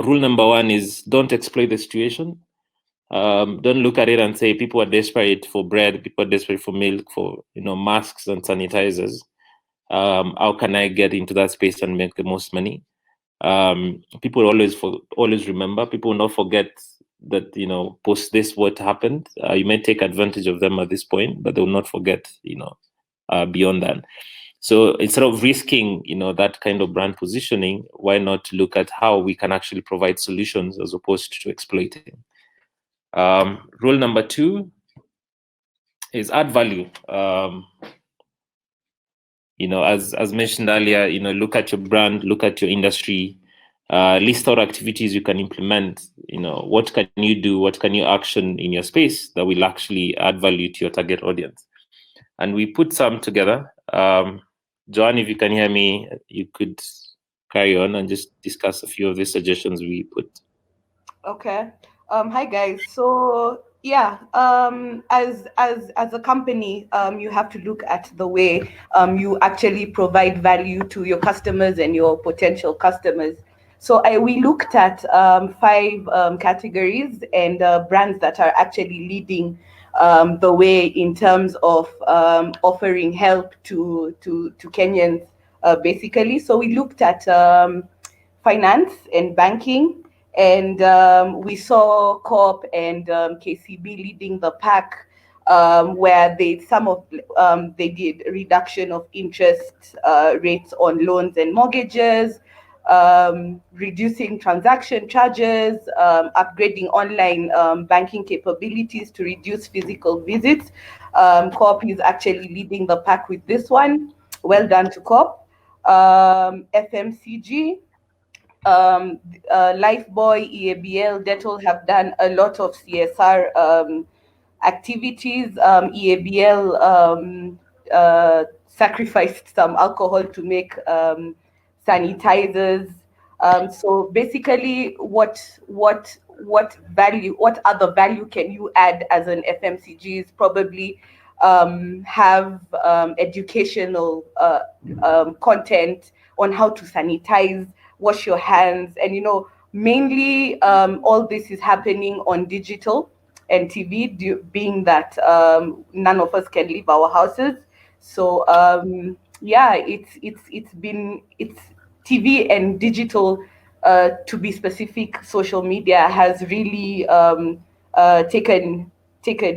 rule number one is don't exploit the situation. Don't look at it and say people are desperate for bread, people are desperate for milk, for masks and sanitizers. How can I get into that space and make the most money? People always remember. People will not forget that post this what happened. You may take advantage of them at this point, but they will not forget beyond that. So instead of risking that kind of brand positioning, why not look at how we can actually provide solutions as opposed to exploiting? Rule number two is add value. As mentioned earlier, look at your brand, look at your industry, list out activities you can implement. What can you do? What can you action in your space that will actually add value to your target audience? And we put some together. Joanne, if you can hear me, you could carry on and just discuss a few of the suggestions we put. Okay. Hi guys. So yeah, as a company, you have to look at the way you actually provide value to your customers and your potential customers. So we looked at five categories and brands that are actually leading the way in terms of offering help to Kenyans, basically. So we looked at finance and banking, and we saw Corp and KCB leading the pack, where they did reduction of interest rates on loans and mortgages, reducing transaction charges, upgrading online banking capabilities to reduce physical visits. Corp is actually leading the pack with this one. Well done to Corp. FMCG, Lifebuoy, EABL, Dettol have done a lot of CSR activities. EABL sacrificed some alcohol to make sanitizers. So basically, what other value can you add as an FMCG is probably have educational content on how to sanitize, wash your hands, and mainly all this is happening on digital and TV, being that none of us can leave our houses. So yeah, it's TV and digital, to be specific. Social media has really taken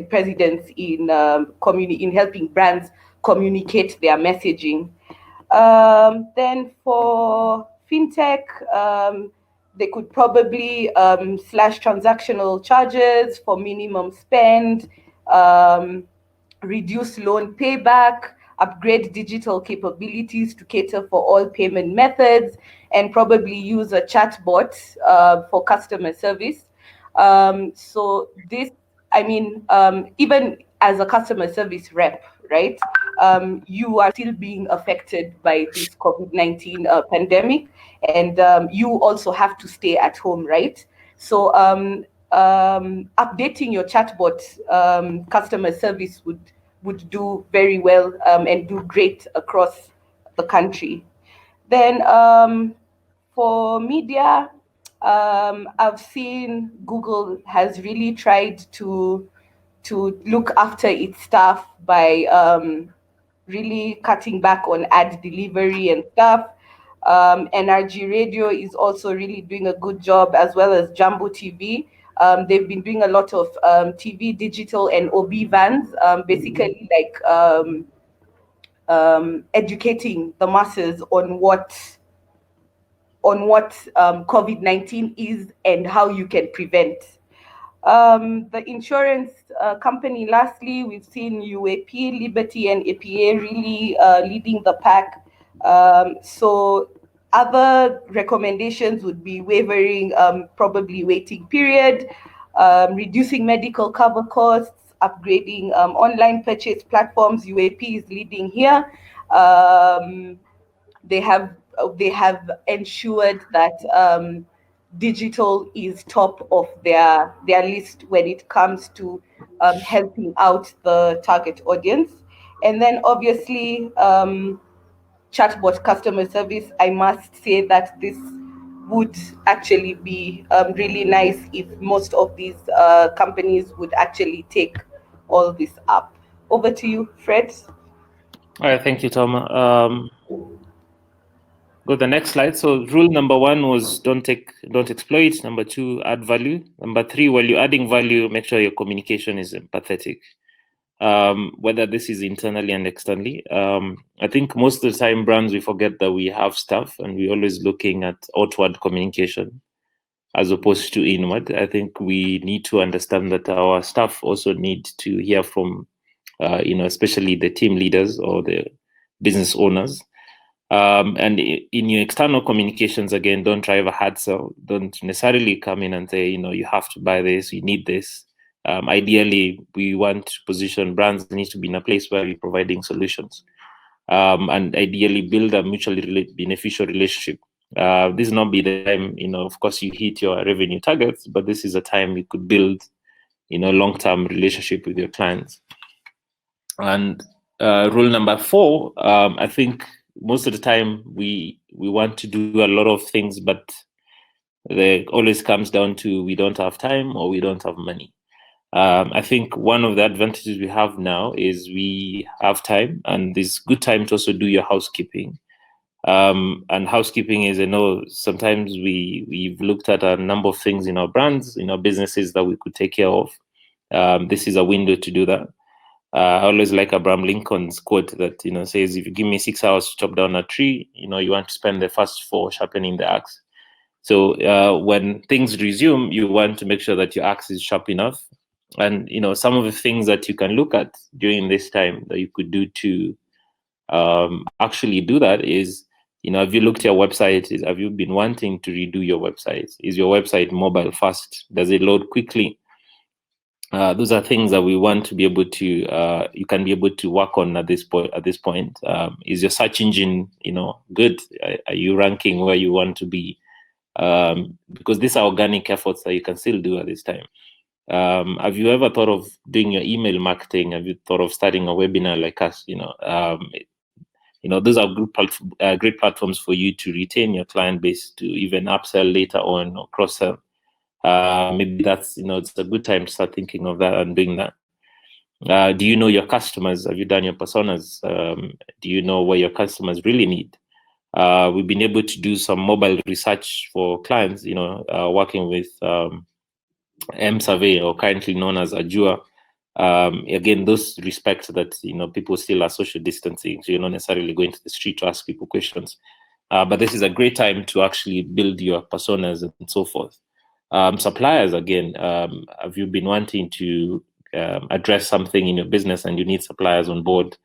precedence in in helping brands communicate their messaging. Then for fintech, they could probably slash transactional charges for minimum spend, reduce loan payback, upgrade digital capabilities to cater for all payment methods, and probably use a chatbot for customer service. So this, I mean, even as a customer service rep, right? You are still being affected by this COVID-19 pandemic, and you also have to stay at home, right? So updating your chatbot customer service would do very well, and do great across the country. Then for media, I've seen Google has really tried to look after its staff by really cutting back on ad delivery and stuff. NRG Radio is also really doing a good job, as well as Jumbo TV. They've been doing a lot of TV, digital, and OB vans, basically like educating the masses on what COVID-19 is and how you can prevent. The insurance company, lastly, we've seen UAP, Liberty, and APA really leading the pack. So other recommendations would be waiving probably waiting period, reducing medical cover costs, upgrading online purchase platforms. UAP is leading here. They have ensured that digital is top of their list when it comes to helping out the target audience. And then obviously chatbot customer service, I must say that would actually be really nice if most of these companies would actually take all this up. Over to you, Fred. All right, thank you, Toma. Go to the next slide. So rule number 1 was don't exploit. Number 2, add value. Number 3, while you're adding value, make sure your communication is empathetic. Whether this is internally and externally. I think most of the time brands, we forget that we have staff and we're always looking at outward communication as opposed to inward. I think we need to understand that our staff also need to hear from, especially the team leaders or the business owners. And in your external communications, again, don't drive a hard sell. Don't necessarily come in and say, you have to buy this, you need this. Ideally, we want to position brands need to be in a place where we're providing solutions, and ideally build a mutually beneficial relationship. This is not be the time, of course, you hit your revenue targets, but this is a time you could build, long-term relationship with your clients. And rule number 4, I think most of the time we want to do a lot of things, but it always comes down to we don't have time or we don't have money. I think one of the advantages we have now is we have time, and this good time to also do your housekeeping. And housekeeping is, I know sometimes we've looked at a number of things in our brands, in our businesses that we could take care of. This is a window to do that. I always like Abraham Lincoln's quote that says, if you give me 6 hours to chop down a tree, you want to spend the first 4 sharpening the axe. So when things resume, you want to make sure that your axe is sharp enough. And some of the things that you can look at during this time that you could do to actually do that is, have you looked at your website? Have you been wanting to redo your website? Is your website mobile fast? Does it load quickly? Those are things that we want to be able to, you can be able to work on at this point. Is your search engine, good? Are you ranking where you want to be? Because these are organic efforts that you can still do at this time. Have you ever thought of doing your email marketing? Have you thought of starting a webinar like us? Those are great platforms for you to retain your client base, to even upsell later on or cross-sell. Maybe that's, it's a good time to start thinking of that and doing that. Do you know your customers? Have you done your personas? Do you know what your customers really need? We've been able to do some mobile research for clients, working with M-Survey, or currently known as Azure. Again, those respect that, people still are social distancing, so you're not necessarily going to the street to ask people questions. But this is a great time to actually build your personas and so forth. Suppliers, again, have you been wanting to address something in your business and you need suppliers on board?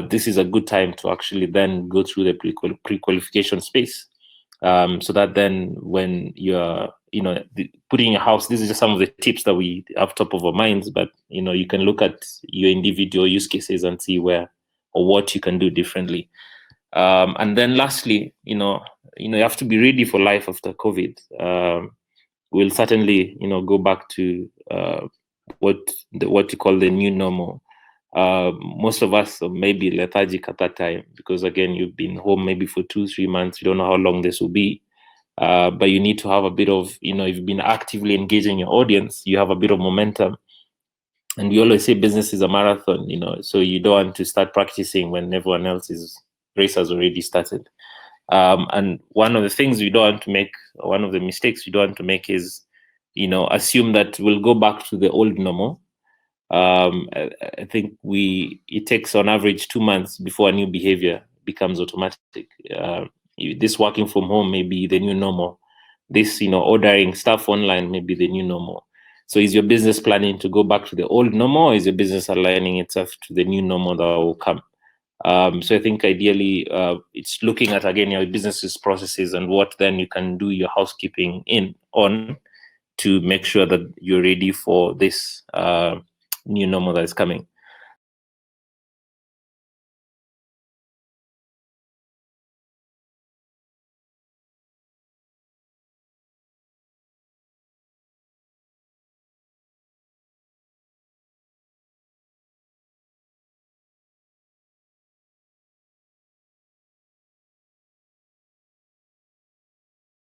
This is a good time to actually then go through the pre-qualification space, so that then when you're, putting your house, this is just some of the tips that we have top of our minds, but, you can look at your individual use cases and see where or what you can do differently. And then lastly, you have to be ready for life after COVID. We'll certainly, go back to what you call the new normal. Most of us may be lethargic at that time because, again, you've been home maybe for 2-3 months. You don't know how long this will be, but you need to have a bit of, if you've been actively engaging your audience, you have a bit of momentum. And we always say business is a marathon, so you don't want to start practicing when everyone else's race has already started. And one of the things we don't want to make, one of the mistakes we don't want to make is, assume that we'll go back to the old normal. I think it takes on average 2 months before a new behavior becomes automatic. This working from home may be the new normal. This, ordering stuff online may be the new normal. So is your business planning to go back to the old normal, or is your business aligning itself to the new normal that will come? So I think ideally it's looking at, again, your business's processes and what then you can do your housekeeping on to make sure that you're ready for this new normal that is coming.